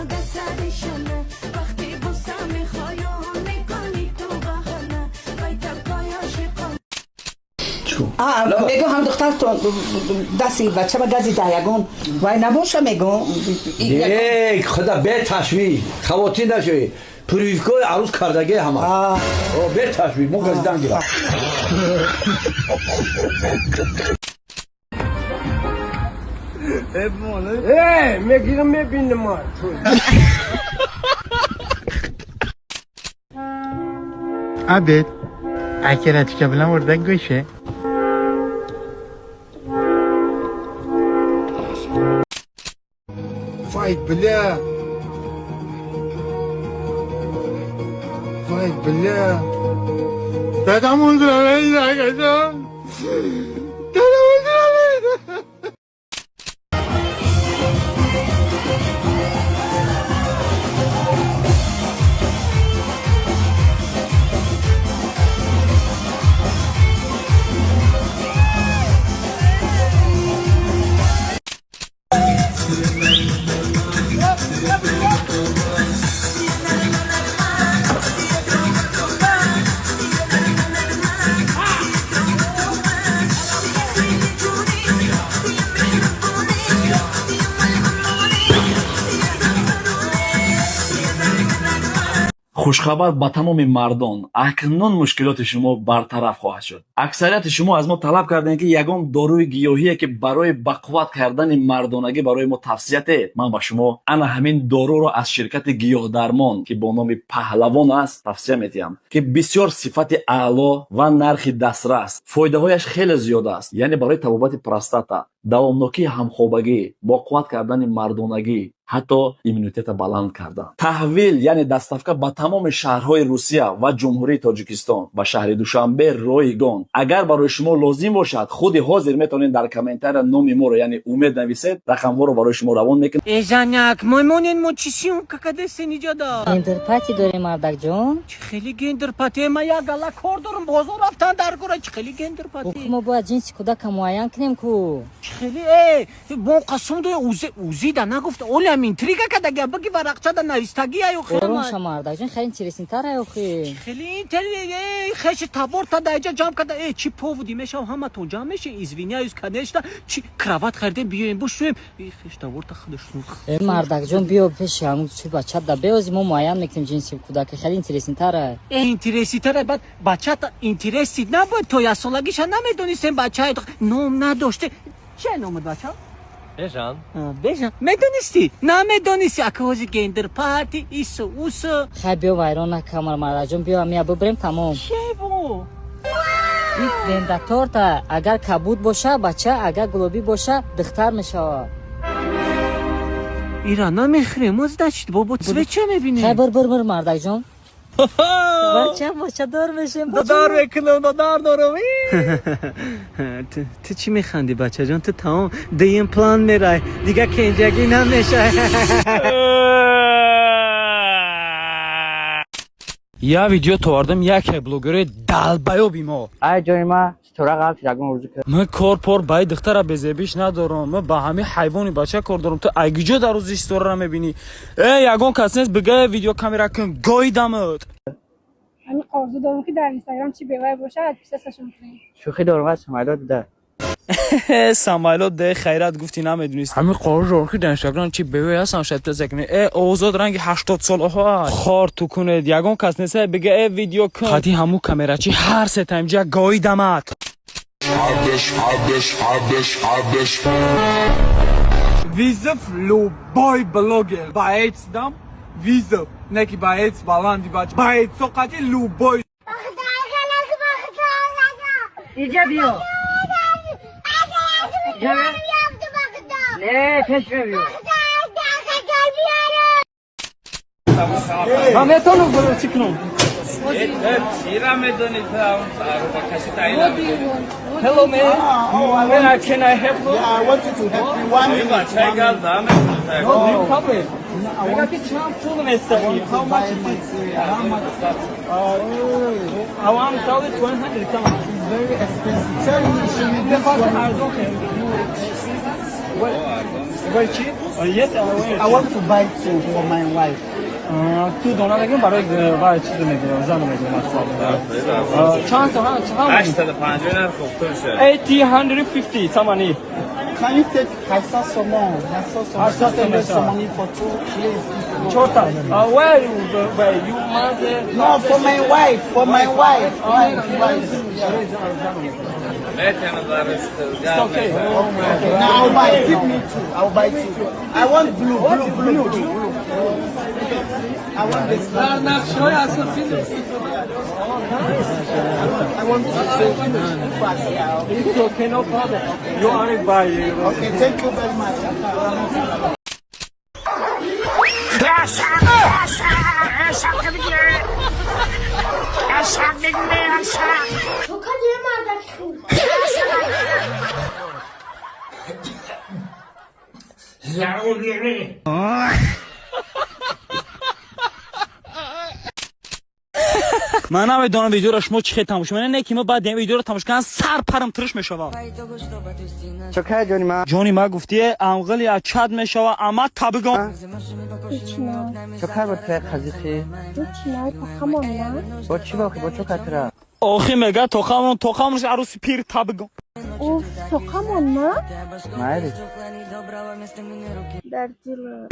افتاده سرشونه وقتی بوسم میخوای و میکنی تو بهانه وای تکایش میگو هم دختر تو دستی بچه با گزی دایگون وای نباشه میگو یک خدا به تشویق خواتین نشوی پرویفکای عروس کردگی همه به تشویق مو گزیدن گیرم میگیرم میبینم ما عبد اکرت که بلن ورده گوشه فايت بالله فايت بالله تدعمون دلالين يا جدعان تدعمون دلالين хушхабар ба тамоми мардон акнун мушкилоти шумо бартараф хоҳад шуд. аксарияти шумо аз мо талаб кардем ки ягон доруи гиёҳие ки барои бақувват кардани мардонагӣ барои мо тавсия теҳед. ман ба шумо ана ҳамин доруро аз ширкати гиёҳдармон ки бо номи паҳлавон аст тавсия метиҳам ки бисёр сифати аъло ва нархи дастрас, фоидаҳояш хеле зиёд аст. яъне барои табобати простата, давомнокии ҳамхобагӣ, боқувват кардани мардонагӣ, ҳатто иммунитета баланд кардан. таҳвил яъне дастафка ба тамоми шаҳрҳои Русия ва ҷумҳурии Тоҷикистон ба шаҳри Душанбе ройгон. агар барои шумо лозим бошад, худи ҳозир метавонед дар комментария номи моро яъне умед нависед, рақамҳоро барои шумо равон мекунем. Эжаняк, маймонен мо чӣ сиёмка кадесен иҷода? гендерпати дорем мардакҷон. Чӣ хеле гендерпати? Ма як гала кор дорам, бозор рафтан дар гора. Чӣ хеле гендерпати? мо бояд ҷинси кӯдака муайян кунем ку. Чӣ хеле бо қасам доя узида нагуфта. Олям интрига кадаги баги варақчада навистаги аю хема. ороша мардакҷон хеле интереснтар аю хи. Хеле хеши таборта даҷа ҷам када. Чӣ поводи мешав ҳама то ҷам меша. Извиняюсь, конечно. Чӣ крават хардем биёем бошуем. Хеш таборта хадаш. мардакҷон биё пеши ҳамун чӣ бачада беози мо муайян мекунем ҷинси кӯдака хеле интереснтар ай. Интереситар бад бачата интересит набояд то ясолагиша намедонистем бачаи ном надоште. Чӣ номад бача? Бежан. Бежан. Медонисти? Намедонисти акози гендер парти исо усо. хай биё вайрон накам мардакҷон биё амия бубрем тамом. Чӣ бо? ин вендаторта агар кабуд боша бача, агар гулобӣ боша духтар мешавад. ира намехӯрем оздачит бобо свеча мебинем. хай бур мардакҷон. бача бошадор мешем. Додар мекунам, додар дорам. Ту чӣ механди бачаҷон? Ту тамом дуюм план мерай. Дига кенҷагӣ намешай. Я видео товардам яке блогери далбаёби мо. ай ҷои ма читора қалб ягон рӯзу кар. Ма корпор бай духтара безебиш надорам. Ма ба ҳами ҳайвони бача кор дорам. Ту айгиҷо дар рӯзи истора мебинӣ. Ягон кас нест бигая видео камера кун гойдамат. همین آرزو دارم که در اینستاگرام چی ببر باشه ادپیسش میکنیم. شوخی دارم از سمایلات ده. سمایلات ده خیرات گفتی نمیدونیست. همین قرار دارم که در اینستاگرام چی ببر هستم شاید پس کنی. آزاد رنگ 80 سال ها. خار تو کنید. یگان کس نیست بگه ویدیو کن. خاطی همو کامera چی هر سه تایم جا گایدمت. Vizov любой блогер боец дам Vizov неки боец баланди бач боец соқати любой иҷа биё не пеш биё ма метонам баро чӣ кунам چیرا میدونید با کسی تعیین Hello man can I help you? Yeah, I want you to help me one minute No problem I got the charm full of stuff here. How much is it? How much is that? I want to sell it 100. Come on. It's very expensive. Tell me, should we get one? Okay. Buy cheap? Yes, I want to buy two for my wife. تو دونه بگیم برای برای چیز میگیرم زن میگیرم اصلا چند تا چقدر 850 نرخ تو شد 850 ثمانی Can you take Hassa Somon? Hassa Somon for two, please. چورتا where you mother No, for my wife. For my wife. My wife. it's okay Okay, now I'll buy. Give me two. I'll buy two. I want blue. I want this. I want to take fast. it's okay no problem you are buy Okay, thank you very much. çok acayip merdek. من نمیدونم ویدیو رو شما چی تماشا کنید نه که ما بعد این ویدیو رو تماشا کنم سر پرم ترش میشوه چوکه جونی ما جونی ما گفتی انقلی از چاد میشوه اما تابگان چوکه با تو خزیخی با چی باخی با چوکه ترا آخی میگه توخمونش عروسی پیر تابگان اوف توقمون ما مایلی در دل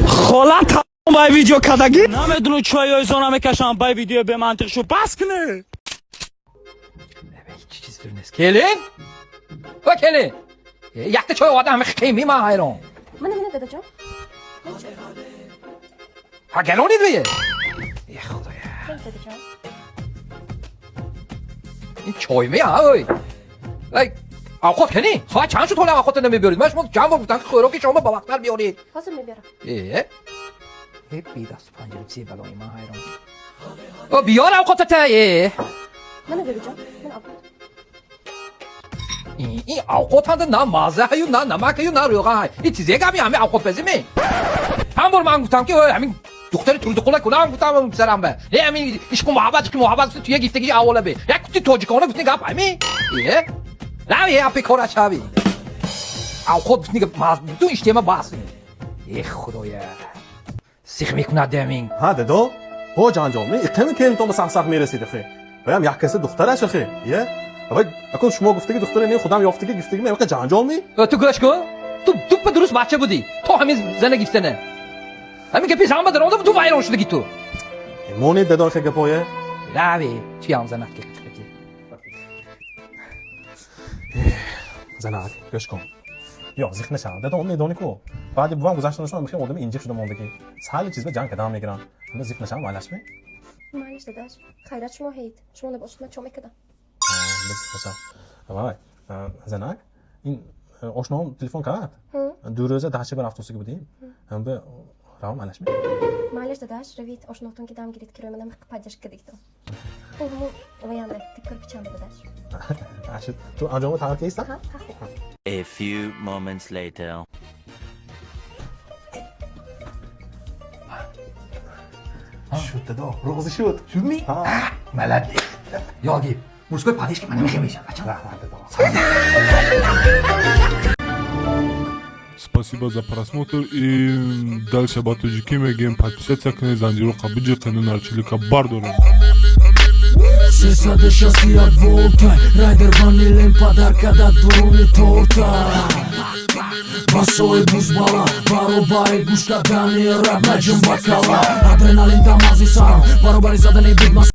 خلا تا بای ویدیو کدگی نمیدونو چای زونا میکشم بای ویدیو به منطقشو بس کنه هیچ چیز فیلم نیست کلین و کلین یکت چای آدم خیمی ما حیران من نمیده دادا جان ها گلونید بیه یه خدایا این چای می های آخوت کنی ساعت چند شد حالا آخوت نمیبیارید من شما جمع گفتم که خوراکی شما با وقتر بیارید حاضر میبیارم بی دست پنجره چیه بلای من حیران بیار اوقاتت من نمیده جان من آقا این اوقات هنده نه مازه هیو نه نمک هیو نه روغن های این چیزی که همه اوقات بزیمی هم بار من گفتم که همین دختری تولید قلق کنه هم گفتم سرم به نه همین عشق و محبت توی گیفتگی اوله به یک کتی توجیکانه گفتنی گپ همین نه یه اپی کارش همی اوقات گفتنی که دو اشتیمه باسی خدایا سیخ میکنه دمین ها دو هو جان جان اقتنم که تو مسخ میرسید خیر بهم یک کسی دخترش خیر یه اول اكون شما گفته که دختر نه خودم یافته که گفتگی میگه جان جان می تو گوش کن تو به درست بچه بودی تو همین زنه گفتنه همین که پیش هم بدرم تو وایران شدگی تو مونی ددار که گپویه نه بی چی هم زنه که زنه گوش کن یا زیخ نشان دادم میدونی کو بعد بوام گذاشتن شما میخوام آدم اینجا شده موندگی سال چیز به جنگ کدام میگیرن من زیخ نشان معلش می معلش داداش خیرات شما هید شما نباشید من چوم کدام بس وای زنه این آشنام تلفن کرد دو روزه دهچه بر افتوسی بودیم هم به راو معلش می معلش داداش روید آشناتون که دام گیرید که منم پادش کدیدم اوه ویانده تکر پیچم داداش عشان تو انجام تمام کیستا A few moments later. شد دادا روزی شد می ملدی یاگی موسکوی پادیش که من نمیخوام میشم بچه Спасибо за просмотр и дальше батуджики мегем подписаться к Незандиру Кабиджи канал Чилика Бардора. Сесаде шаси от волта Райдер ванилен подарка да дуруни торта Басои бузбала Баробари гушка дани раб наджим бакала Адреналин тамази сарам Баробари задани бигмас